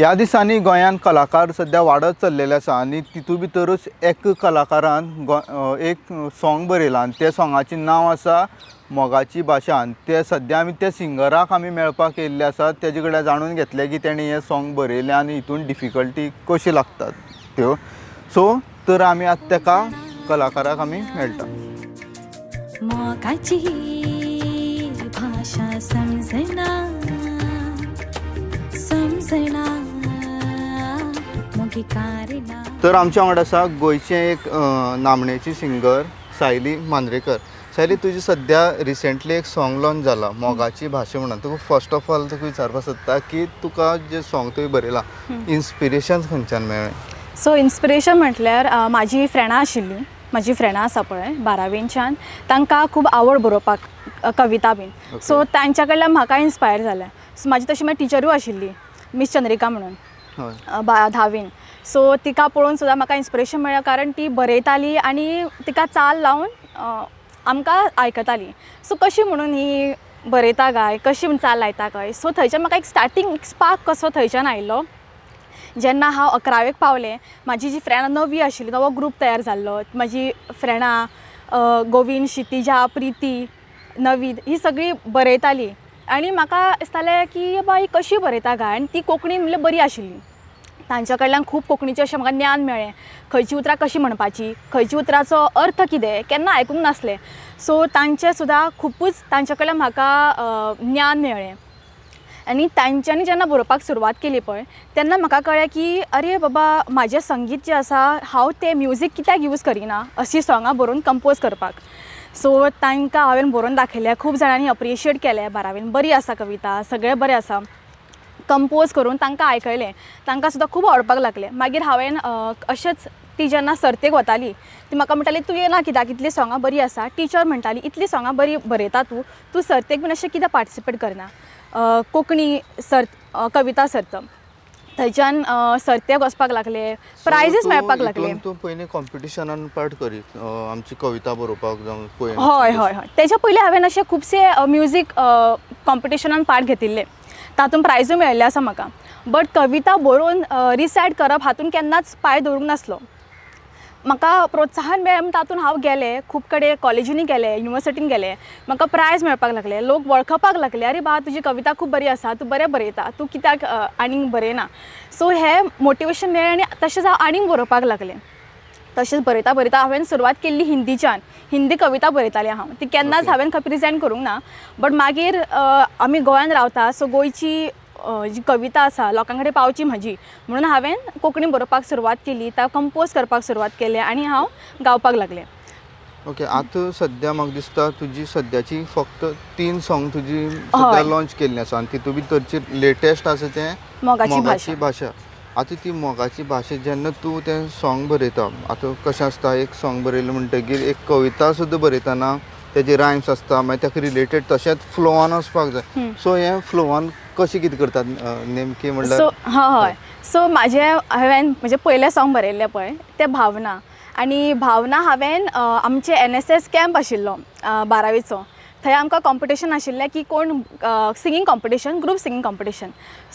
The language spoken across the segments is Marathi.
ह्या दिसांनी गोंयान कलाकार सध्या वाडत चल्लेले आसा आनी तितून भितरूच एक कलाकारान एक सॉंग बरयलां आनी त्या सॉंगाचें नांव आसा मोगाची भाशा। आनी ते सद्या आमी त्या सिंगराक मेळपाक येयल्ले आसात, तेजे कडल्यान जाणून घेतलें की तेणें हें सॉंग बरयलें आनी हितून डिफिकल्टी कशी लागतात त्यो। तर आमी आतां तेका कलाकाराक मेळटा। मोगाची भाषा समजना मोगी कारिना। तर आमच्या वांगडा आसा गोंयचे एक नामनेची सिंगर सायली मांद्रेकर। सायली, तुजी सद्या रिसेंटली एक सॉंग लॉन्च जाला मोगाची भाशा म्हणून। तुका फर्स्ट ऑफ ऑल तुका विचारपाक सोदता की तुका जे सॉंग तुवें बरयलां इन्स्पिरेशन खंयच्यान मेळ्ळें? सो इन्स्पिरेशन म्हटल्यार म्हाजी फ्रेंडां आशिल्लीं, म्हाजी फ्रेंडां आसा पळय 12वीच्यान, तांकां खूब आवड बरोवपाक कविता बीन। सो तांच्या कडल्यान म्हाका इन्स्पायर जालें। सो म्हाजी तशी मागीर टिचरूय आशिल्ली मिस चंद्रिका म्हणून 10वीन। सो तिका पळोवन सुद्दां म्हाका इन्स्पिरेशन मेळ्ळें, कारण ती बरयताली आनी तिका चाल लावन आमकां आयकताली। सो कशी म्हणून ही बरयता काय, कशी म्हूण चाल लायता काय। सो थंयच्यान म्हाका एक स्टार्टींग स्पार्क कसो थंयच्यान आयलो। जेन्ना हांव 11वेक पावलें, म्हाजी जी फ्रेंडां 9वी आशिल्ली, नवो ग्रूप तयार जाल्लो। म्हाजी फ्रेंडां गोविंद, क्षितिजा, प्रिती, नवीद ही सगळीं बरयतालीं आनी म्हाका दिसतालें की बाबा ही कशी बरयता काय। आनी ती कोंकणी म्हणल्यार बरी आशिल्ली। तांच्या कडल्यान खूब कोंकणीचें अशें म्हाका ज्ञान मेळ्ळें, खंयची उतरां कशी म्हणपाची, खंयची उतराचो अर्थ कितें, केन्ना आयकूंक नासलें। सो तांचें सुद्दां खुबूच तांचे कडल्यान म्हाका ज्ञान मेळ्ळें। आनी तांच्यांनी जेन्ना बरोवपाक सुरवात केली पळय, तेन्ना म्हाका कळ्ळें की अरे बाबा, म्हाजें संगीत जें आसा हांव तें म्युजीक कित्याक यूज करिना अशीं सॉंगां बरोवन कंपोज करपाक। सो तांकां हांवें बरोवन दाखयलें, खूब जाणांनी अप्रिशिएट केलें 12वीन, बरी आसा कविता, सगळें बरें आसा। कंपोज करून तांकां आयकयलें, तांकां सुद्दां खूब आवडपाक लागलें। मागीर हांवें अशेंच ती जेन्ना सर्तेक वताली, ती म्हाका म्हणटाली तूं येना कित्याक, इतलीं सॉंगां बरीं आसा। टिचर म्हणटाली इतलीं सॉंगां बरीं बरयता तूं सर्तेक बीन अशें कित्याक पार्टिसिपेट करना, कोंकणी कविता सर्त। थंयच्यान सर्तेक वचपाक लागले, प्रायजीस मेळपाक लागले। तूं पयलीं कॉम्पिटिशनान पार्ट करीत आमची कविता बरोवपाक जावं पोयम? हय हय हय, तेच्या पयलीं हांवें अशे खुबशे म्युजीक कॉम्पिटिशनान पार्ट घेतिल्ले, तातूंत प्रायजूय मेळिल्लें आसा म्हाका। बट कविता बरोवन रिसायट करप हातूंत केन्नाच पांय दवरूंक नासलो। म्हाका प्रोत्साहन मेळ्ळें म्हणून तातूंत हांव गेलें, खूब कडेन कॉलेजींनी गेलें, युनिवर्सिटीन गेलें, म्हाका प्रायज मेळपाक लागलें। लोक वळखपाक लागले, अरे बा तुजी कविता खूब बरी आसा, तूं बरें बरयता, तूं कित्याक आनीक बरयना। सो हें मोटिवेशन मेळ्ळें आनी तशेंच हांव आनीक बरोवपाक लागलें। तशेंच बरयता बरयता हांवें सुरवात केल्ली हिंदीच्यान, हिंदी कविता बरयतालें हांव। ती केन्नाच हांवें प्रेजेंट करूंक ना। बट मागीर आमी गोंयान रावता, सो गोंयची जी कविता आसा लोकां कडेन पावची म्हजी, म्हणून हांवें कोंकणी बरोवपाक सुरवात केली, ता कंपोज करपाक सुरवात केलें आनी हांव गावपाक लागलें। ओके, आतां सद्या म्हाका दिसता तुजी सद्याची फक्त 3 सॉंग तुजी सद्या लॉन्च केल्लीं आसा आनी तितून भितरचें लेटेस्ट आसा तें मोगाची भाशा। आतां ती मोगाची भाशा जेन्ना तूं तें सॉंग बरयता, आतां कशें आसता, एक सॉंग बरयलें म्हणटकीर एक कविता सुद्दां बरयतना तेजे रायम्स आसता, मागीर ताका रिलेटेड तशेंच फ्लोवान वचपाक जाय। सो हें फ्लोवान कशें कितें करतात नेमकें म्हणल्यार? हय, सो हांवें म्हजें पयलें सॉंग बरयल्लें पळय तें भावना। आनी भावना हांवें आमचे NSS कॅम्प आशिल्लो 12वीचो, थंय आमकां कॉम्पिटिशन आशिल्लें की कोण singing competition, group singing competition.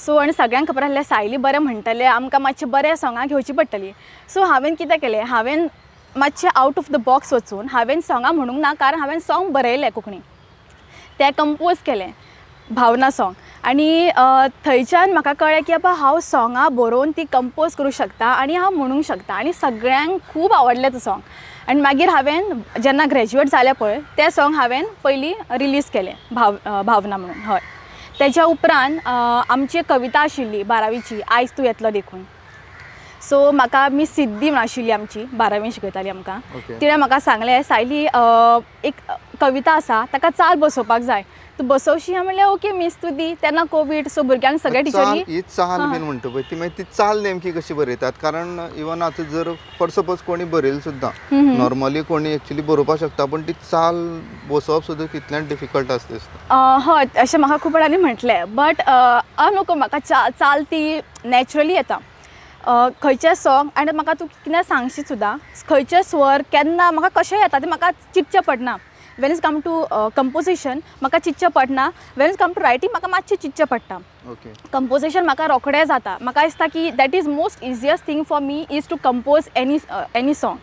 So आनी सगळ्यांक खबर आसलें सायली बरें म्हणटलें, आमकां मातशें बरें सॉंगां घेवची पडटलीं। सो हांवें कितें केलें, हांवें मातशें आउट ऑफ द बॉक्स वचून हांवें सॉंगां म्हणूंक ना, कारण हांवें सॉंग बरयलें कोंकणी, तें कंपोज केलें भावना सॉंग। आनी थंयच्यान म्हाका कळ्ळें की बाबा हांव सॉंगां बरोवन ती कंपोज करूं शकता आनी हांव म्हणूंक शकता, आनी सगळ्यांक खूब आवडलें तें सॉंग। आनी मागीर हांवें जेन्ना ग्रॅज्युएट जालें पळय, तें सॉंग हांवें पयलीं रिलीज केलें भावना म्हणून। हय, तेच्या उपरांत आमची कविता आशिल्ली 12वीची, आयज तूं येतलो देखून। सो म्हाका मिस सिद्धी म्हण आशिल्ली आमची 12वीन शिकयताली आमकां, तिणें म्हाका सांगलें सायली एक कविता आसा ताका चाल बसोवपाक जाय, तूं बसोवशी? हांवें म्हणलें ओके मिस, तूं दी। तेन्ना कोवीड, सो भुरग्यांक सगळे टिचरी ही चाल बीन म्हणटा पळय ती मागीर ती चाल नेमकी कशी बरयतात? कारण इवन आतां जर फॉर सपोज कोणी बरयलें सुद्दां, नॉर्मली कोणी एक्चुअली बरोवपाक शकता, पण ती चाल बसोवप सुद्दां कितल्यान डिफिकल्ट आसता दिसता। हय, अशें म्हाका खूब जाणांनी म्हटलें, बट नको, म्हाका चाल ती नॅचरली येता। खंयचें सॉंग आनी म्हाका तूं कितें सांगशी सुद्दां, खंयचे स्वर केन्ना म्हाका कशें येता तें म्हाका चिंतचें पडना। When is come to composition म्हाका चिंतचें पडना, when is come to writing म्हाका मातशें चिंतचें पडटा. ओके. कंपोजिशन म्हाका रोखडें जाता. म्हाका दिसता की that is most easiest thing for me is to compose any song.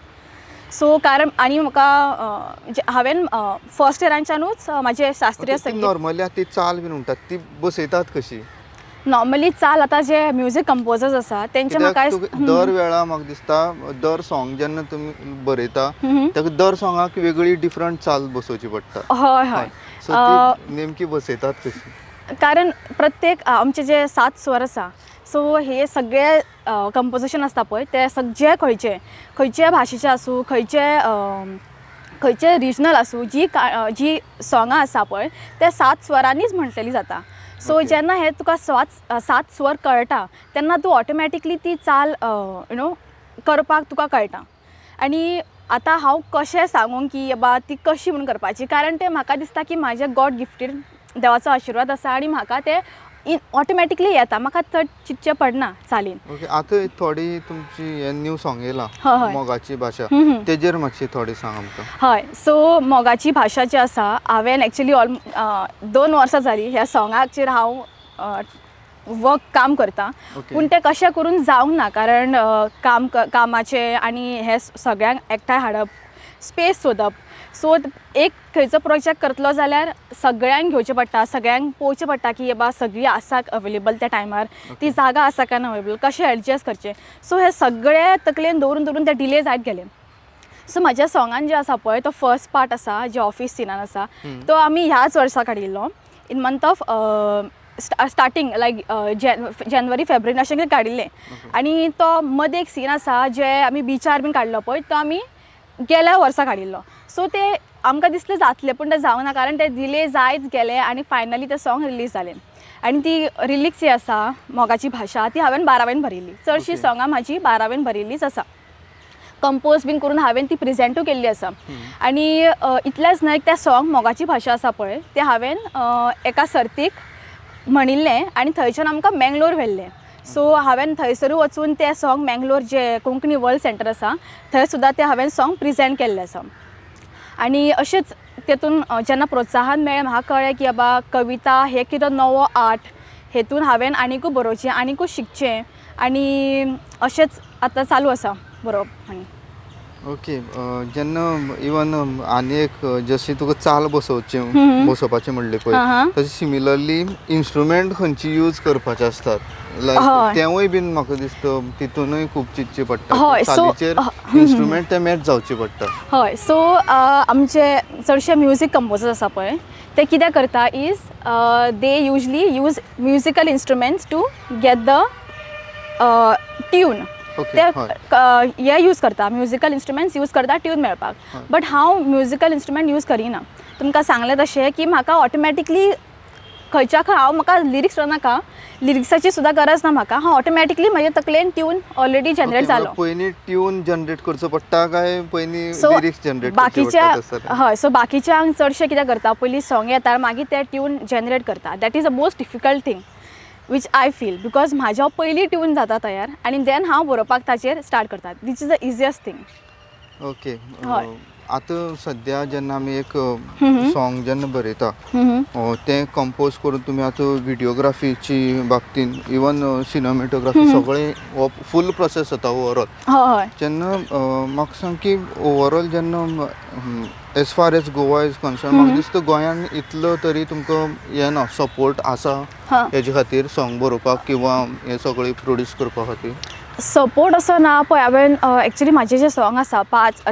So कारण आनी म्हाका हांवें फर्स्ट इयरांच्यानूच म्हाजे शास्त्रीय संगीत नॉर्मली ती चाल बीन म्हणटात ती बसयतात कशी? नॉर्मली चाल आतां जे म्युजीक कंपोजर्स आसा तेंचे म्हाका दर वेळा म्हाका दिसता दर सॉंग जेन्ना तुमी बरयता ताका दर सॉंगाक वेगळी डिफरंट चाल बसोवची पडटा. हय हय. सो ती नेमकी बसयतात कशी? कारण प्रत्येक आमचे जे 7 स्वर आसा सो हे सगळे कंपोजिशन आसता पळय ते सगळे खंयचे भाशेचे आसूं, खंयचे रिजनल आसूं, जी सॉंगां आसा पळय ते 7 स्वरांनीच म्हटलेली जाता. सो जेन्ना हे तुका 7 स्वर कळटा तेन्ना तूं ऑटोमॅटिकली ती चाल करपाक तुका कळटा. आनी आतां हांव कशें सांगूं की बाबा ती कशी म्हणून करपाची, कारण ते म्हाका दिसता की म्हाजे गॉड गिफ्टेड देवाचो आशिर्वाद आसा आनी म्हाका ते ऑटोमॅटिकली येता. म्हाका चड चिंतचें पडना चालीन. ओके. आतां थोडी तुमची न्यू सॉंग येयला मोगाची भाशा, तेजेर मातशी थोडी सांग आमकां. हय. सो मोगाची भाशा जी आसा हांवें एक्चुली 2 वर्सां जालीं ह्या सॉंगाचेर हांव काम करता. पूण तें कशें करून जावंक ना, कारण कामाचें आनी हे सगळ्यांक एकठांय हाडप, स्पेस सोदप. सो एक खंयचो प्रोजेक्ट करतलो जाल्यार सगळ्यांक घेवचें पडटा, सगळ्यांक पळोवचें पडटा की बाबा सगळीं आसा अवेलेबल त्या टायमार, ती जागा आसा काय ना अवेलेबल, कशें एडजस्ट करचें. सो हे सगळे तकलेन दवरून ते डिले जायत गेले. सो म्हाज्या सॉंगान जे आसा पळय तो फर्स्ट पार्ट आसा जे ऑफिस सिनान आसा तो आमी ह्याच वर्सा काडिल्लो in month of starting like January February अशें कितें काडिल्लें. आनी तो मदें एक सीन आसा जे आमी बिचार बीन काडलो पळय तो आमी गेल्या वर्सा काडिल्लो. सो ते आमकां दिसलें जातलें पूण तें जावंक ना, कारण ते डिले जायत गेले आनी फायनली तें सॉंग रिलीज जालें. आनी ती रिलिक्स जी आसा मोगाची भाशा ती हांवें 12वेन बरयल्ली. चडशीं सॉंगां म्हाजी 12वेन बरयल्लीच आसा. कंपोज बीन करून हांवें ती प्रेजेंटूय केल्ली आसा. आनी इतलेंच न्हय, तें सॉंग मोगाची भाशा आसा पळय तें हांवें एका सर्तीक म्हणिल्लें आनी थंयच्यान आमकां मेंगलोर व्हेल्लें. सो हांवें थंयसरूय वचून तें सॉंग मेंगलोर जे कोंकणी वर्ल्ड सेंटर आसा थंय सुद्दां तें हांवें सॉंग प्रेजेंट केल्लें आसा. आनी अशेंच तेतून जेन्ना प्रोत्साहन मेळ्ळें म्हाका कळ्ळें की बाबा कविता हे कितें नवो आर्ट, हेतून हांवें आनिकूय बरोवचें, आनिकूय शिकचें आनी अशेंच आतां चालू आसा बरोवप. आनी ओके. जेन्ना इवन आनी एक जशी तुका चाल बसोवपाचें म्हणलें पळय तशें सिमिलरली इन्स्ट्रुमेंट खंयची यूज करपाचे असतात लायक तेवूय बीन म्हाका दिसता तितूनय खूब चिंतचें पडटा. चालीचेर इन्स्ट्रुमेंट ते मॅच जावचे पडटा. हय. सो आमचे चडशे म्युजीक कंपोजर्स आसा पळय ते कितें करता is they usually use musical instruments to get the tune. ते हे यूज करता, म्युजिकल इन्स्ट्रुमेंट्स यूज करता ट्यून मेळपाक. बट हांव म्युजिकल इन्स्ट्रुमेंट यूज करिना. तुमकां सांगलें तशें की म्हाका ऑटोमॅटिकली म्हाका लिरिक्स नाका, लिरिक्साची सुद्दां गरज ना म्हाका. हांव ऑटोमॅटिकली म्हाज्या तकलेन ट्यून ऑलरेडी जनरेट जालो. पयलीं ट्यून जनरेट करचो पडटा काय पयलीं लिरिक्स जनरेट बाकीच्या? हय. सो बाकीच्यांक चडशे कितें करता पयलीं सॉंग येता मागीर ते ट्यून जनरेट करता. That is the most difficult thing which I feel, because म्हाज्या पयलीं ट्यून जाता तयार आनी देन हांव बरोवपाक ताचेर स्टार्ट करता. This is the easiest thing. Okay. आतां सद्या जेन्ना आमी एक सॉंग जेन्ना बरयता तें कंपोज करून तुमी आतां व्हिडिओग्राफीची बाबतीन इवन सिनेमेटोग्राफी सगळें हो फूल प्रोसेस जाता ओवरऑल. हय. जेन्ना म्हाका सांग की ओवरऑल जेन्ना as far as Goa is concern म्हाका दिसता गोंयान इतलो तरी तुमकां हें ना सपोर्ट आसा हेजे खातीर सॉंग बरोवपाक किंवा हें सगळें प्रोड्यूस करपा खातीर. सपोर्ट असो ना पळय. हांवें एक्चुली म्हाजे जे सॉंग आसा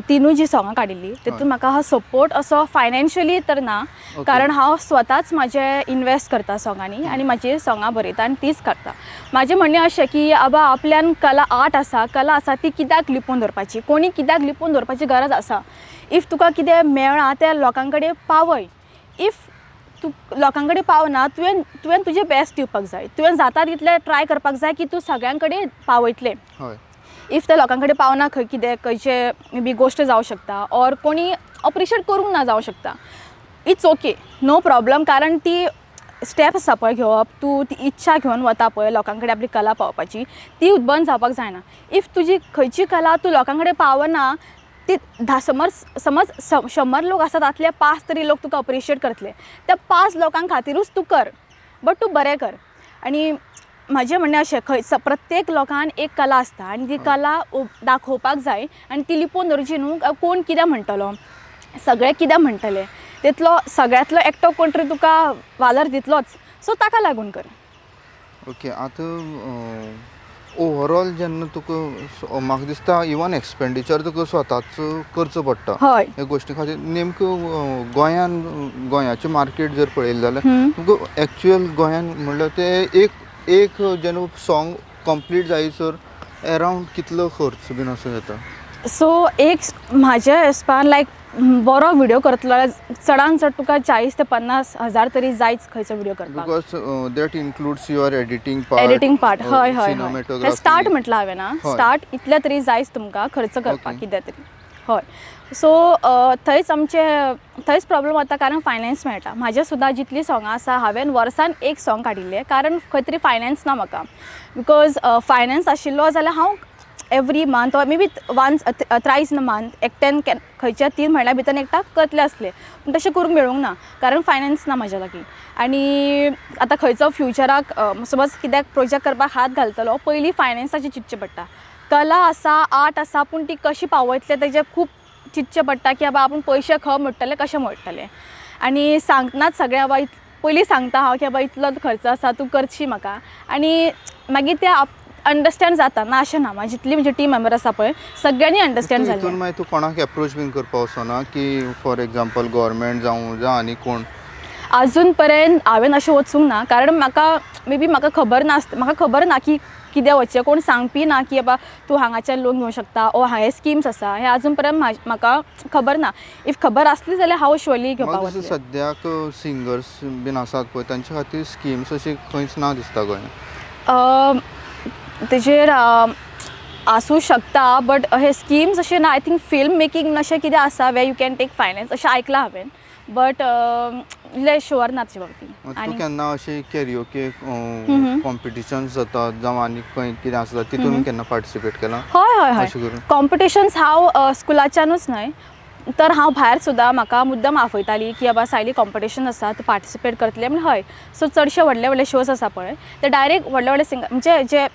तिनूय जी सॉंगां काडिल्लीं तेतून म्हाका हा सपोर्ट असो फायनान्शियली तर ना, कारण हांव स्वताच म्हाजे इन्वेस्ट करता सॉंगांनी आनी म्हाजी सॉंगां बरयता आनी तीच काडटा. म्हाजें म्हणणें अशें की बाबा आपल्यान कला आसा ती कित्याक लिपोवन दवरपाची, कोणी कित्याक लिपोवन दवरपाची गरज आसा. इफ तुका कितें मेळ्ळां तें लोकां कडेन पावय. इफ तूं लोकां कडेन पावना तुवें तुजें बेस्ट दिवपाक जाय. तुवें जाता तितलें ट्राय करपाक जाय की तूं सगळ्यां कडेन पावयतलें. इफ ते लोकां कडेन पावना खंयचे मे बी गोश्ट जावं शकता ऑर कोणी अप्रिशिएट करूंक ना जावं शकता, इट्स ओके, नो प्रॉब्लम. कारण ती स्टेप आसा पळय घेवप, तूं ती इच्छा घेवन वता पळय लोकां कडेन आपली कला पावपाची ती बंद जावपाक जायना. इफ तुजी खंयची कला तूं लोकां कडेन पावना ती समज 100 लोक आसा तातले 5 तरी लोक तुका अप्रिशिएट करतले. त्या 5 लोकां खातीरूच तूं कर, बट तूं बरें कर. आनी म्हजें म्हणणें अशें, प्रत्येक लोकान एक कला आसता आनी ती कला दाखोवपाक जाय आनी ती लिपोवन दवरची न्हू. कोण कितें म्हणटलो, सगळे कितें म्हणटले, तितलो सगळ्यांतलो एकटो कोण तरी तुका वालोर दितलोच. सो ताका लागून कर. ओके. आतां ओवरऑल जेन्ना तुका म्हाका दिसता इवन एक्सपेंडिचर तुका स्वताच करचो पडटा हय ह्या गोश्टी खातीर. नेमकं गोंयाचें मार्केट जर पळयलें जाल्यार तुमकां एक्चुअल गोंयान म्हणल्यार ते एक जेन्ना सॉंग कंप्लीट जायसर अरावंड कितलो खर्च बीन असो जाता? सो एक म्हाज्या हिसपान लायक बरो व्हिडिओ करतलो जाल्यार चडांत चड तुका 40,000 ते 50,000 तरी जायच खंयचो व्हिडिओ करपाक. Because that includes your editing part. हय हय हय. स्टार्ट म्हटलं हांवें ना, स्टार्ट इतले तरी जायच तुमकां खर्च करपाक कितें तरी. हय. सो थंयच प्रॉब्लम जाता कारण फायनान्स मेळटा. म्हाजे सुद्दां जितलीं सॉंगां आसा हांवें वर्सान एक सॉंग काडिल्लें कारण खंय तरी फायनान्स ना म्हाका. बिकॉज फायनान्स आशिल्लो जाल्यार हांव every month or maybe once thrice in a month एकट्यान खंयच्या 3 म्हयन्या भितर एकटा करतले आसले. पूण तशें करूंक मेळूंक ना कारण फायनान्स ना म्हाज्या लागीं. आनी आतां खंयचो फ्युचराक समज कित्याक प्रोजेक्ट करपाक हात घालतलो पयलीं फायनान्साचें चिंतचें पडटा. कला आसा, आर्ट आसा, पूण ती कशी पावयतले तेजें खूब चिंतचें पडटा की बाबा आपूण पयशे खंय मोडटले, कशें मोडटले. आनी सांगतनाच सगळें बाबा पयलीं सांगता हांव की बाबा इतलो खर्च आसा तूं करची म्हाका. आनी मागीर तें अंडरस्टँड जाता ना अशें ना. जितली म्हणजे टीम मेंबर आसा पळय सगळ्यांनी अंडरस्टँड जालें. तितून मागीर तूं कोणाक एप्रोच बीन करपा वचना की फॉर एग्जांपल गव्हर्मेंट जावं आनी कोण? अजून पर्यंत हांवें अशें वचूंक ना कारण म्हाका खबर ना की कितें वचचें. कोण सांगपी ना की बाबा तूं हांगाच्यान लोन घेवंक शकता ओ हे स्किम्स आसा हे अजून पर्यंत म्हाका खबर ना. इफ खबर आसली जाल्यार हांव श्युअरली घेवपाक वतलें. सद्याक सिंगर्स बीन आसात पळय तांचे खातीर स्किम्स अशी खंयच ना दिसता गोंयांत. तेजेर आसूं शकता बट हे स्किम्स अशें ना. आय थिंक फिल्म मेकींग अशें कितें आसा way you can take finance अशें आयकलां हांवें बट इतलें शुअर ना तेजे बाबतींत. तूं केन्ना अशें कॅरिओके कॉम्पिटिशन्स जातात जावं आनी खंय कितें आसता तितून केन्ना पार्टिसिपेट केलां? हय हय हय. कॉम्पिटिशन्स हांव स्कुलाच्यानूच न्हय तर हांव भायर सुद्दां म्हाका मुद्दम आफयताली की बाबा सायली कॉम्पिटिशन आसा तूं पार्टिसिपेट करतलें म्हण. हय. सो चडशे व्हडले व्हडले शोज आसा पळय ते डायरेक्ट व्हडले व्हडले म्हणजे जे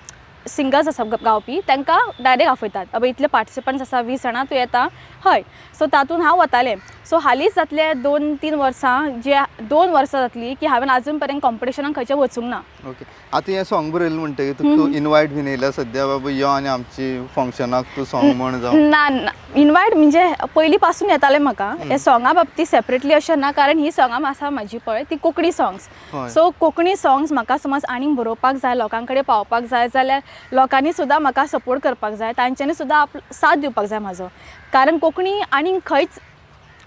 सिंगर्स आसा गावपी तांकां डायरेक्ट आफयतात बाबा इतले पार्टिसिपंट्स आसा 20 जाणां तूं येता. हय. सो तातूंत हांव वतालें. सो हालींच जातले 2-3 वर्सां जे 2 वर्सां जातलीं की हांवें अजून पर्यंत कॉम्पिटिशनाक खंयचें वचूंक ना. ओके. आतां हें सॉंग बरयलें म्हणटकीर तुका इनवायट बीन येयला सद्या बाबा यो आनी आमची फंक्शनाक तूं सॉंग म्हण जावं? ना ना. इनवायट म्हणजे पयलीं पासून येतालें म्हाका हे सॉंगा बाबतींत सेपरेटली अशें ना कारण ही सॉंगां आसा म्हाजी पळय ती Konkani songs. So Konkani songs म्हाका समज आनीक बरोवपाक जाय लोकां कडेन पावपाक जाय जाल्यार लोकांनी सुद्दां म्हाका सपोर्ट करपाक जाय तांच्यांनी सुद्दां साथ दिवपाक जाय म्हाजो. कारण कोंकणी आनीक खंयच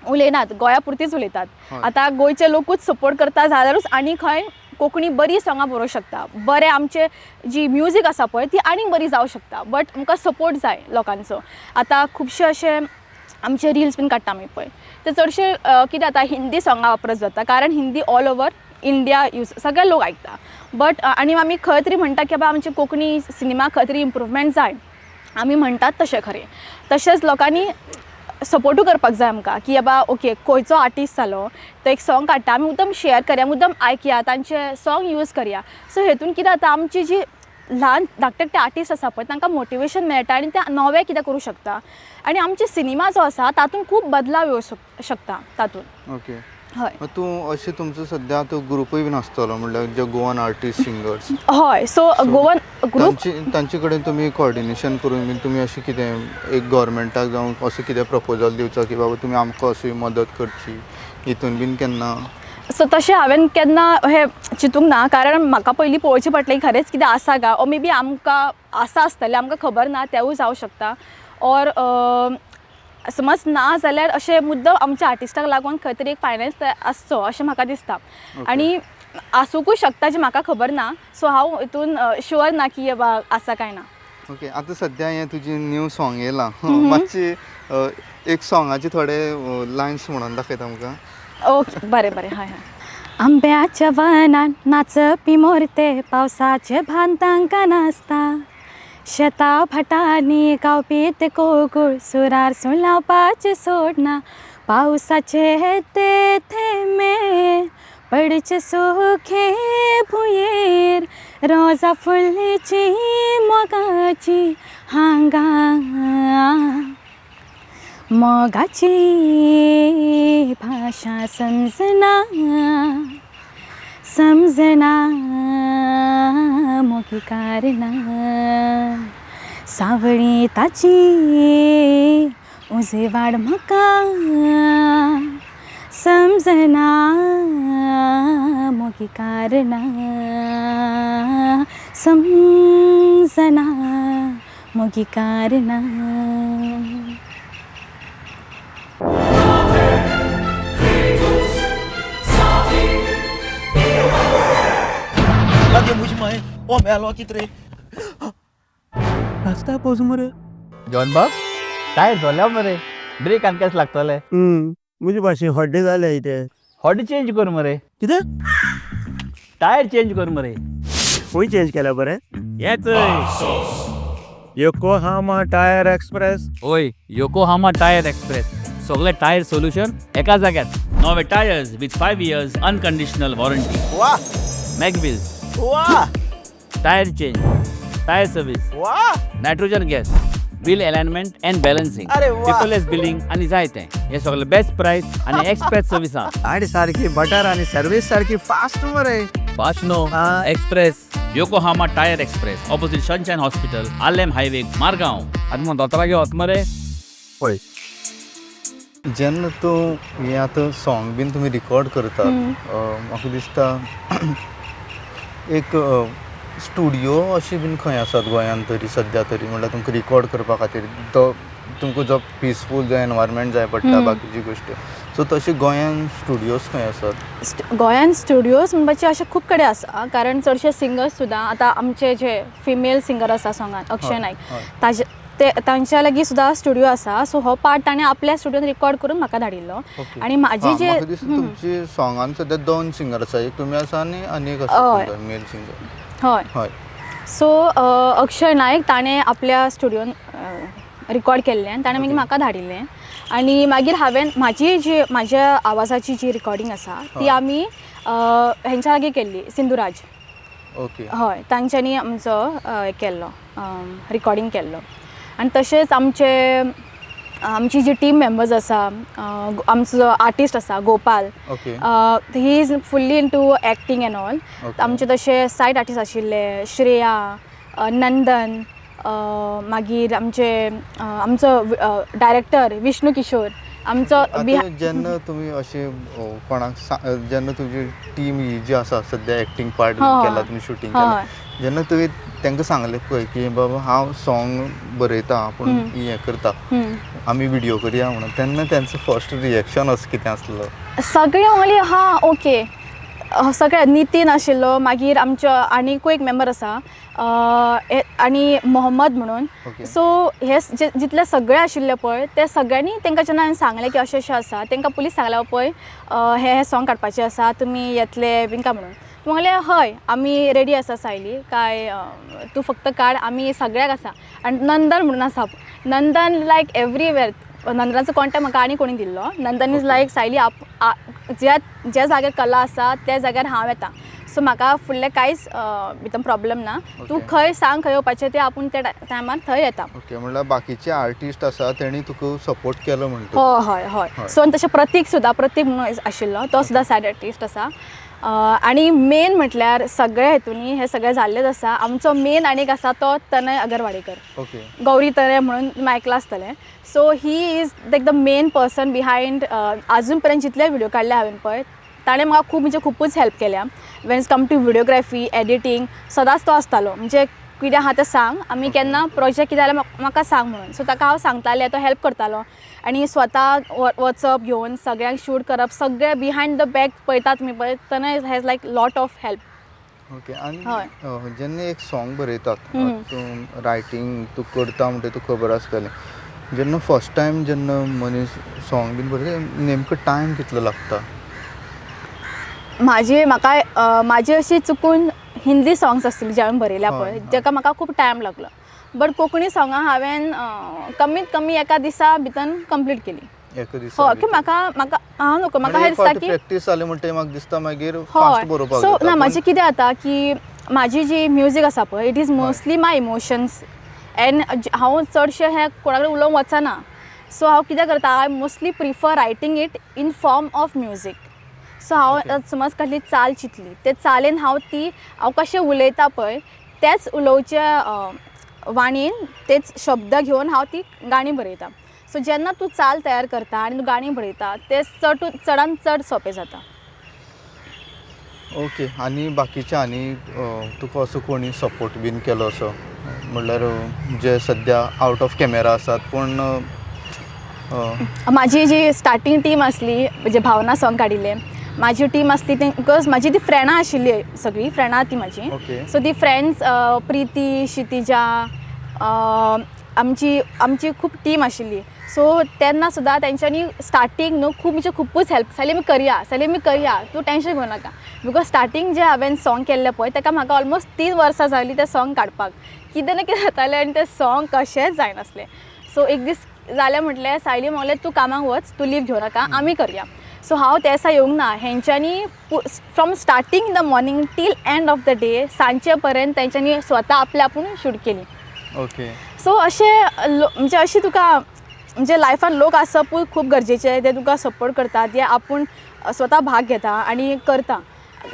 उलयनात गोंया पुरतीच उलयतात. आतां गोंयचे लोकूच सपोर्ट करता जाल्यारूच आनी खंय कोंकणी बरी सॉंगां बरोवंक शकता. बरें आमचे जी म्युजीक आसा पळय ती आनीक बरी जावंक शकता बट आमकां सपोर्ट जाय लोकांचो. आतां खुबशे अशे आमचे रिल्स बीन काडटा आमी पळय ते चडशे कितें जाता हिंदी सॉंगां वापरत जाता कारण हिंदी ऑल ओवर इंडिया सगळे लोक आयकता. बट आनी आमी खंय तरी म्हणटा की बाबा आमची कोंकणी सिनेमा खंय तरी इम्प्रूवमेंट जाय आमी म्हणटात तशें खरें. तशेंच लोकांनी सपोर्टू करपाक जाय आमकां की बाबा ओके खंयचो आर्टिस्ट जालो तो एक सॉंग काडटा आमी मुद्दम शेअर करया मुद्दम आयकया तांचे सॉंग यूज करया. सो हेतून कितें जाता आमची जी ल्हान धाकटे आर्टिस्ट आसा पळय तांकां मोटिवेशन मेळटा आनी ते नवें कितें करूं शकता आनी आमचे सिनेमा जो आसा तातूंत खूब बदलाव येवंक शकता तातूंत. ओके. हय. तूं अशें तुमचो सद्या तो ग्रुपूय बीन आसतलो म्हणल्यार जे गोवन आर्टिस्ट सिंगर्स? हय. सो गोवन ग्रुप तांचे कडेन तुमी कॉर्डिनेशन करून बीन तुमी अशें कितें एक गव्हर्मेंटाक जावं असो कितें प्रपोजल दिवचो की बाबा तुमी आमकां अशी मदत करची हितून बीन केन्ना? सो तशें हांवें केन्ना हे चिंतूंक ना कारण म्हाका पयलीं पळोवचें पडटलें की खरेंच कितें आसा काय ओ मे बी आमकां आसा आसतलें आमकां खबर ना तेवूय जावं शकता ऑर समज ना जाल्यार अशें मुद्दम आमच्या आर्टिस्टाक लागून खंय तरी एक फायनान्स आसचो अशें म्हाका दिसता. आनी आसूंकूय शकता जें म्हाका खबर ना. सो हांव हितून शुअर ना की बाबा आसा काय ना. ओके. आतां सद्या हें तुजें न्यू सॉंग येयलां मातशी एक सॉंगाचे थोडे लायन्स म्हणून दाखयता आमकां? ओके. बरें बरें. हय हय. आंब्याच्या वनान नाचपी मोरते पावसाचे भान तांकां नासता शेता फटानी गावपीत कोगुळ सुरार सुलापाचे सोडना पावसाचे ते थेंबे पडचे सुखे भुयेर रोजा फुलची मोगाची हांगा मोगाची भाषा समजना मोगी कारणा सावळी ताची उजे वाड म्हाका समजना मोगी कारणा समजना मोगी कारणा. Lagi muji mai, melo kitre. Rasta pose मरे. जॉन बाब टायर झाल्या मरे ब्रेक आनी केस लागतले मुजी भाशे हड्डे जाले इथे. हॉडी चेंज कर मरे कितें? टायर चेंज कर मरे खंय चेंज केला बरे? येच योकोहामा टायर एक्सप्रेस. ओय योकोहामा टायर एक्सप्रेस सगळे टायर सोल्युशन एका जाग्यात. नवे tyres with 5 years unconditional warranty. वाह मॅकबिल्स वाह टायर चेंज टायर सर्विस वाह. Nitrogen gas bill alignment and balancing अरे वा. पेपरलेस बिलिंग आणि जायते हे सगळे बेस्ट प्राइस आणि एक्सप्रेस सर्विस गाडी सारखी बटर आणि सर्विस सारखी फास्ट मरे. फास्ट नो हा. Express Yokohama tyre express opposite sunshine hospital Alem highway Margao. आनी मग दोतोरा घेवत मरे पळय जेन्ना तूं हें आतां सॉंग बीन तुमी रिकॉर्ड करता म्हाका दिसता एक स्टुडिओ अशी बीन खंय आसात गोंयांत तरी सद्या तरी म्हणल्यार तुमकां रिकॉर्ड करपा खातीर तो तुमकां जो पिसफूल जो एनवायरमेंट जाय पडटा बाकीची गोश्टी सो तशी गोंयान स्टुडिओज खंय आसात? गोंयान स्टुडिओज म्हणपाचे अशे खूब कडेन आसा कारण चडशे सिंगर्स सुद्दां आतां आमचे जे फिमेल सिंगर आसा सॉंगान अक्षय नायक ताजे तांच्या लागीं सुद्दां स्टुडिओ आसा. सो हो पार्ट ताणें आपल्या स्टुडिओन रिकॉर्ड करून म्हाका धाडिल्लो. आणि म्हाजी जे म्हाका दिसता तुमची सॉंगान सद्या 2 सिंगर आसा एक तुमी आसा आनी एक आसा मेल सिंगर. हय हय. सो अक्षय नायक ताणें आपल्या स्टुडिओन रिकॉर्ड केल्लें आनी ताणें मागीर म्हाका धाडिल्लें. आनी मागीर हांवें म्हाज्या आवाजाची जी रिकॉर्डिंग आसा ती आमी हेंच्या लागीं केल्ली सिंधुराज. ओके. हय तांच्यांनी आमचो हें केल्लो रिकॉर्डिंग केल्लो. आनी तशेंच आमची जी टीम मेंबर्स आसा आमचो जो आर्टिस्ट आसा Gopal okay. He is fully into acting end all. आमचे तशे सायड आर्टिस्ट आशिल्ले श्रेया नंदन मागीर आमचो डायरेक्टर विष्णू किशोर आमचो जेन्ना तुमी अशें कोणाक जेन्ना तुमची टीम ही जी आसा सद्या एक्टींग पार्ट केला तुमी शूटिंग केला जेन्ना तुमी तांकां सांगलें पळय की बाबा हांव सॉंग बरयता पूण हें करता आमी व्हिडिओ करया म्हणून तेन्ना तेंचो फर्स्ट रिएक्शन असो कितें आसलो? सगळे म्हणली हां ओके. सगळे नितीन आशिल्लो मागीर आमचो आनीकूय एक मेंबर आसा आनी मोहम्मद म्हणून. सो हे जितले सगळे आशिल्ले पळय ते सगळ्यांनी तांकां जेन्ना हांवें सांगलें की अशें आसा तांकां पुलीस सांगलें पळय हे सॉंग काडपाचें आसा तुमी येतले बीन काय म्हणून. म्हणलें हय आमी रेडी आसा सायली काय तूं फक्त काड आमी सगळ्याक आसा. आनी नंदन म्हणून आसा नंदन लायक एवरीवेर. नंदनाचो कॉन्टॅक्ट म्हाका आनी कोणी दिल्लो. नंदन इज लायक सायली ज्या जाग्यार कला आसा त्या जाग्यार हांव येता. सो म्हाका फुडलें कांयच भितर प्रॉब्लेम ना. तूं खंय सांग खंय येवपाचें तें आपूण त्या टायमार थंय येता. ओके. म्हणल्यार बाकीचे आर्टिस्ट आसा तेणी तुका सपोर्ट केलो म्हणटा. हय हय. सो तशें प्रतीक म्हणून आशिल्लो तो सुद्दां सायड आर्टिस्ट आसा. आनी मेन म्हटल्यार सगळे हेतूनी हे सगळे जाल्लेच आसा. आमचो मेन आनीक आसा तो तनय अगरवाडीकर. ओके. गौरी तनय म्हणून तुमी आयकलां आसतलें. So he is like the main person behind आजून पर्यंत जितले व्हिडिओ काडले हांवें पळय ताणें म्हाका खूब म्हणजे खूबच हेल्प केल्या. When is come to videography editing सदांच तो आसतालो म्हणजे कितें आहा तें सांग आमी केन्ना प्रोजेक्ट कितें जाल्यार म्हाका सांग म्हणून. सो ताका हांव सांगतालें तो हेल्प करतालो आनी स्वता वचप घेवन सगळ्यांक शूट करप सगळें बिहायंड द बॅक पळयतात तुमी पळय तनय has like lot of help. Okay. आनी जेन्ना एक सॉंग बरयतात तूं रायटींग तूं करता म्हणटा तुका खबर आसतलें जेन्ना फर्स्ट टायम जेन्ना मनीस सॉंग बीन बरयता नेमको टायम कितलो लागता? म्हाका अशी चुकून हिंदी सॉंग्स आसतलीं जे हांवें बरयल्या पळय जाका म्हाका खूब टायम लागलो. बट कोंकणी सॉंगां हांवें कमीत कमी एका दिसा भितर कंप्लीट केली. एक दिसा हय की म्हाका हांव नको म्हाका हें दिसता की प्रॅक्टीस जाली म्हणटा म्हाका दिसता मागीर हय फास्ट बरोवपाक सो जाता. ना म्हाजें कितें जाता की म्हाजी जी म्युजीक आसा पळय it is mostly my emotions end हांव चडशें हें कोणा कडेन उलोवंक वचना. सो हांव कितें करता I mostly prefer writing it in form of music. So हांव समज कसली चाल चिंतली ते चालेन हांव कशें उलयता पळय तेच उलोवच्या वाणीन तेच शब्द घेवन हांव ती गाणी बरयता. सो जेन्ना तूं चाल तयार करता आनी तूं गाणी बरयता तें चडान चड सोंपें जाता. ओके. आनी बाकीचे आनी तुका असो कोणी सपोर्ट बीन केलो असो म्हणल्यार जे सद्या आउट ऑफ कॅमेरा आसात पूण म्हाजी जी स्टार्टींग टीम आसली म्हणजे भावना सॉंग काडिल्लें म्हाजी टीम आसली ती बिकॉज म्हाजी ती फ्रेंडां आशिल्ली सगळीं फ्रेंडां ती म्हाजी. ओके. सो ती फ्रेंड्स प्रिती क्षितिजा आमची खूब टीम आशिल्ली. सो तेन्ना सुद्दां तेंच्यांनी स्टार्टींग न्हू खुबूच हेल्प जाली मी करया तूं टेंशन घेवं नाका बिकॉज स्टार्टींग जे हांवें सॉंग केल्लें पळय ताका म्हाका ऑलमोस्ट 3 वर्सां जालीं तें सॉंग काडपाक. कितें ना कितें जातालें आनी तें सॉंग कशेंच जायनासलें. सो एक दीस जालें म्हटलें सायली म्हणलें तूं कामाक वच तूं लीव घेवं नाका आमी करया. सो हांव त्या दिसा येवंक ना हेंच्यांनी from starting in the morning till end of the day सांजचे पर्यंत तेंच्यांनी स्वता आपल्या आपूण शूट केली. ओके. सो अशें म्हणजे अशी तुका म्हणजे लायफान लोक आसपूय खूब गरजेचे ते तुका सपोर्ट करता ते आपूण स्वता भाग घेता आनी करता.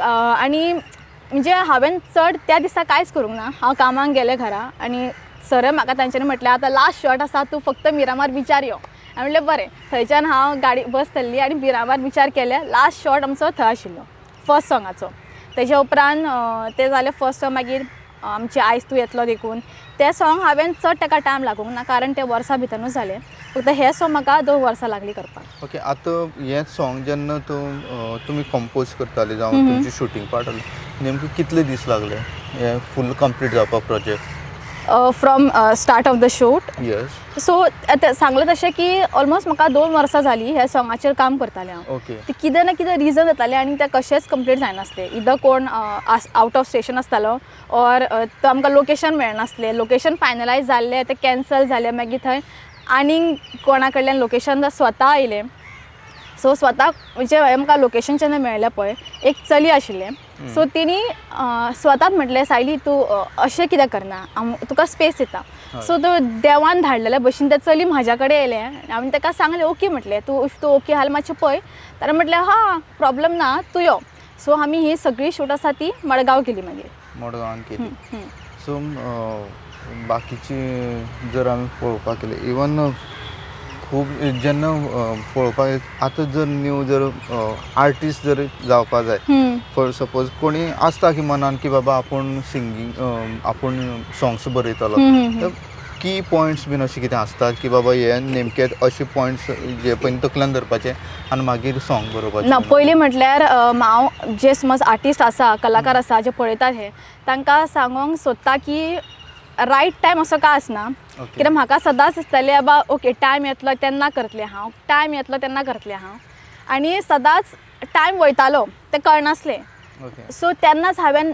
आनी म्हणजे हांवें चड त्या दिसा कांयच करूंक ना. हांव कामाक गेलें घरा आनी सर म्हाका तांच्यांनी म्हटलें आतां लास्ट शॉट आसा तूं फक्त मिरामार बिचार यो. हांवें म्हणलें बरें. थंयच्यान हांव गाडी बस धरली आनी मिरामार बिचार केलें. लास्ट शॉट आमचो थंय आशिल्लो फर्स्ट सॉंगाचो. तेज्या उपरांत तें जालें फर्स्ट सॉंग मागीर आमचे आयज तूं येतलो देखून तें सॉंग हांवें चड ताका टायम लागूंक ना कारण तें वर्सां भितरूच जालें. फक्त हें सॉंग म्हाका 2 वर्सां लागलीं करपाक. ओके. आतां हें सॉंग जेन्ना तुमी कंपोज करताले जावं तुमची शुटींग पार्ट नेमके कितले दीस लागले हें फूल कंप्लीट जावपाक project? From start of the shoot. Yes. So सांगलें तशें की ऑलमोस्ट म्हाका 2 वर्सां जालीं ह्या सॉंगाचेर काम करतालें हांव. ओके. ती कितें ना कितें रिजन जातालें आनी तें कशेंच कंप्लीट जायनासलें. इदर कोण आउट ऑफ स्टेशन आसतालो ऑर तो आमकां लोकेशन मेळनासलें. लोकेशन फायनलायज जाल्लें तें कॅन्सल जालें मागीर थंय आनीक कोणा कडल्यान लोकेशन स्वता आयलें. सो स्वता म्हणजे आमकां लोकेशन जेन्ना मेळ्ळें पळय एक चली आशिल्लें. सो तेणी स्वताच म्हटलें सायली तूं अशें कित्याक करना तुका स्पेस दिता. सो तो देवान धाडलेल्या भशेन तें चली म्हाज्या कडेन येयलें. हांवें ताका सांगलें ओके म्हटलें तूं इफ तूं ओके आहाल मातशें पळय. ताणें म्हटलें हां प्रॉब्लम ना तूं यो. सो आमी ही सगळी शूट आसा ती मडगांव केली मागीर. मडगांवान केली. सो बाकीची जर आमी पळोवपाक गेले इवन खूब जेन्ना पळोवपाक आतां जर न्यू जर आर्टिस्ट जर जावपा जाय फॉर सपोज कोणी आसता की मनान की बाबा आपूण सिंगींग आपूण सॉंग्स बरयतलो तर की पॉयंट्स बीन अशें कितें आसता की बाबा हे नेमके अशे पॉयंट्स जे पयलीं तकल्यान धरपाचे आनी मागीर सॉंग बरोवपाचें? ना पयलीं म्हटल्यार हांव जे समज आर्टिस्ट आसा कलाकार आसा जे पळयतात हे तांकां सांगूंक सोदता की रायट टायम असो काय आसना. कित्याक म्हाका सदांच दिसतालें बाबा ओके टायम येतलो तेन्ना करतलें हांव टायम येतलो तेन्ना करतलें हांव आनी सदांच टायम वयतालो तें कळनासलें. सो तेन्नाच हांवें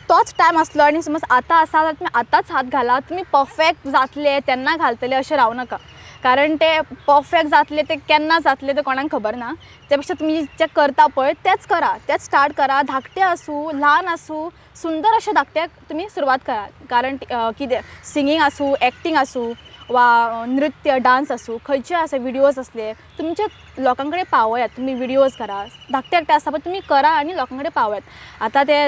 तोच टायम आसलो आनी समज आतां आसा जाल्यार तुमी आतांच हात घाला. तुमी परफेक्ट जातले तेन्ना घालतले अशें रावं नाका कारण ते परफेक्ट जातले ते केन्ना जातले ते कोणाक खबर ना. त्या पेक्षा तुमी जें करता पळय तेंच करा तेंच स्टार्ट करा. धाकटें आसूं ल्हान आसूं सुंदर अशें धाकट्याक तुमी सुरवात करा. कारण कितें सिंगींग आसूं एक्टींग आसूं वा नृत्य डान्स आसूं खंयचे आसा विडियोज असले तुमचे लोकां कडेन पावयात. तुमी विडियोज करा धाकटे आसा पळय तुमी करा आनी लोकां कडेन पावयात. आतां ते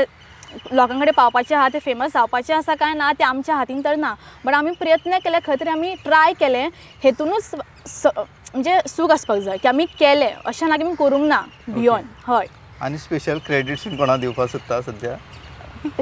लोकां कडेन पावपाचें आहा तें फेमस जावपाचें आसा काय ना तें आमच्या हातीन तर ना. बट आमी प्रयत्न केले खंय तरी आमी ट्राय केलें हेतूनच म्हणजे सूख आसपाक जाय की आमी केलें अशें ना की आमी करूंक ना बियॉन्ड. हय. आनी स्पेशल क्रेडिट्स कोणा दिवपाक सोदता सद्या?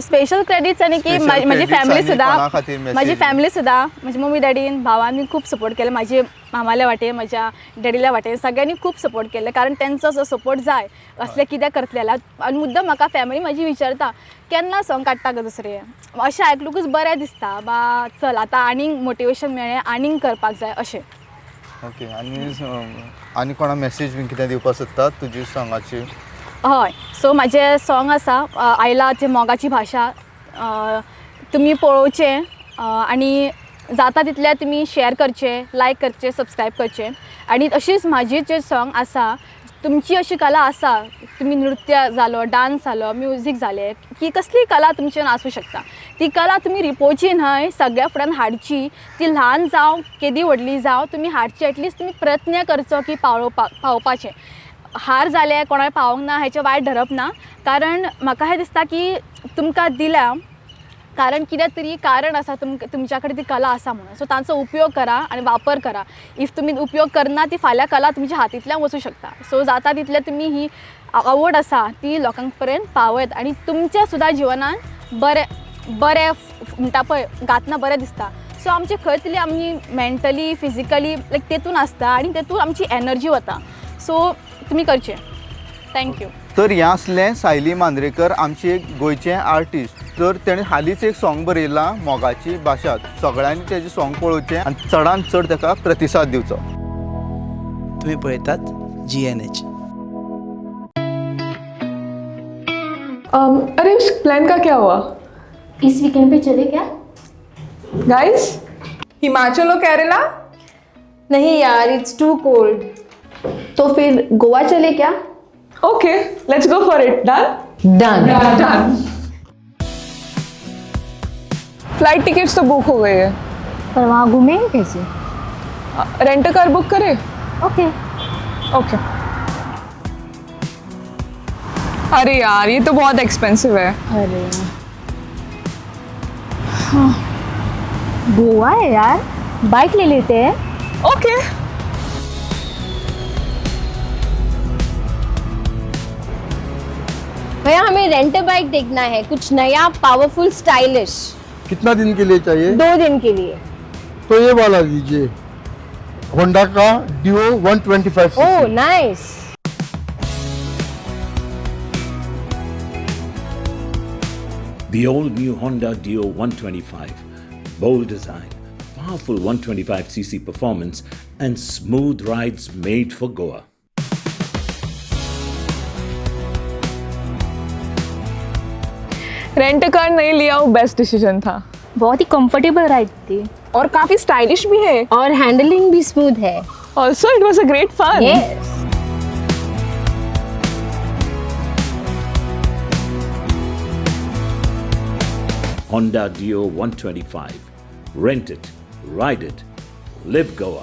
स्पेशल क्रेडिट्स आनी की म्हाजी फॅमिली सुद्दां म्हजी मम्मी डॅडीन भावांनी खूब सपोर्ट केले. म्हाजे मामाल्या वाटेन म्हज्या डॅडील्या वाटेन सगळ्यांनी खूब सपोर्ट केले कारण तेंचो जो सपोर्ट जाय असलें कितें करतलें जाल्यार. आनी मुद्दम म्हाका फॅमिली म्हाजी विचारता केन्ना सॉंग काडटा गो दुसरें. अशें आयकलुकूच बरें दिसता बा चल आतां आनीक मोटिवेशन मेळ्ळें आनीक करपाक जाय अशें. ओके. आनी कोणा मेसेज बीन कितें दिवपाक सोदता तुजी सॉंगाची? हय. सो म्हाजें सॉंग आसा आयला ते मोगाची भाशा तुमी पळोवचें आनी जाता तितले तुमी शेअर करचे, लायक करचे, सबस्क्राईब करचे. आणि अशीच माझी जे सॉंग आसा, तुमची अशी कला आसा, तुम्ही नृत्य जालो, डान्स जालो, म्युझिक जालें, की कसली कला तुमच्यान आसूं शकता, ती कला तुम्ही रिपोवची न्हय, सगळ्या फुड्यान हाडची. ती ल्हान जावं केदी व्हडली जावं, तुमी हाडची. एटलिस्ट तुमी प्रयत्न करचो की पावोवपाचें. हार जाले, कोणाक पावोंक ना हेचें वायट धरप ना. कारण म्हाका हें दिसता की तुमकां दिल्या कारण कितें तरी कारण आसा, तुमच्या कडेन ती कला आसा म्हणून. सो तांचो उपयोग करा आनी वापर करा. इफ तुमी उपयोग करना, ती फाल्यां कला तुमच्या हातींतल्यान वचूं शकता. सो जाता तितले तुमी ही आवड आसा ती लोकांक पर्यंत पावयत आनी तुमच्या सुद्दां जिवनान बरें म्हणटा पळय गातना बरें दिसता. सो आमचे खंय तरी आमी मेंटली, फिजिकली लायक तेतून आसता आनी तेतून आमची एनर्जी वता. सो तुमी करचें. थँक्यू. तर हें आसलें सायली मांद्रेकर, आमची एक गोंयचें आर्टिस्ट. तर तेणें हालींच एक सॉंग बरयलां मोगाची भाशा. सगळ्यांनी तेजें सॉंग पळोवचें आनी चडांत चड ताका प्रतिसाद दिवचो. तुम्ही पळयतात GNH. अरे उस प्लान का क्या हुआ? इस वीकेंड पे चले क्या? गाइस, हिमाचल और केरला? नहीं यार, इट्स टू कोल्ड. तो फिर गोवा चले क्या? Okay, let's go for it. Done? Done. Flight tickets तो बुक हो गए हैं. पर वहाँ घूमेंगे कैसे? रेंट कार बुक करें? ओके. ओके. अरे यार, ये तो बहुत एक्सपेंसिव है. अरे हाँ. गोवा है यार, बाइक ले लेते हैं. ओके. भैया हमें रेंट बाइक देखना है, कुछ नया, पावरफुल, स्टाइलिश. कितना दिन के लिए चाहिए? 2 दिन के लिए. तो ये वाला लीजिए, होंडा का Dio 125 oh nice. The all-new Honda Dio 125. Bold design, powerful 125cc performance, and smooth rides made for Goa. Rent car नहीं लिया वो बेस्ट डिसीजन था. बहुत ही कंफर्टेबल राइड थी और काफी स्टाइलिश भी है. और हैंडलिंग भी स्मूथ है. Also it was a great fun. Yes. Honda Dio 125. Rent it, ride it, live Goa.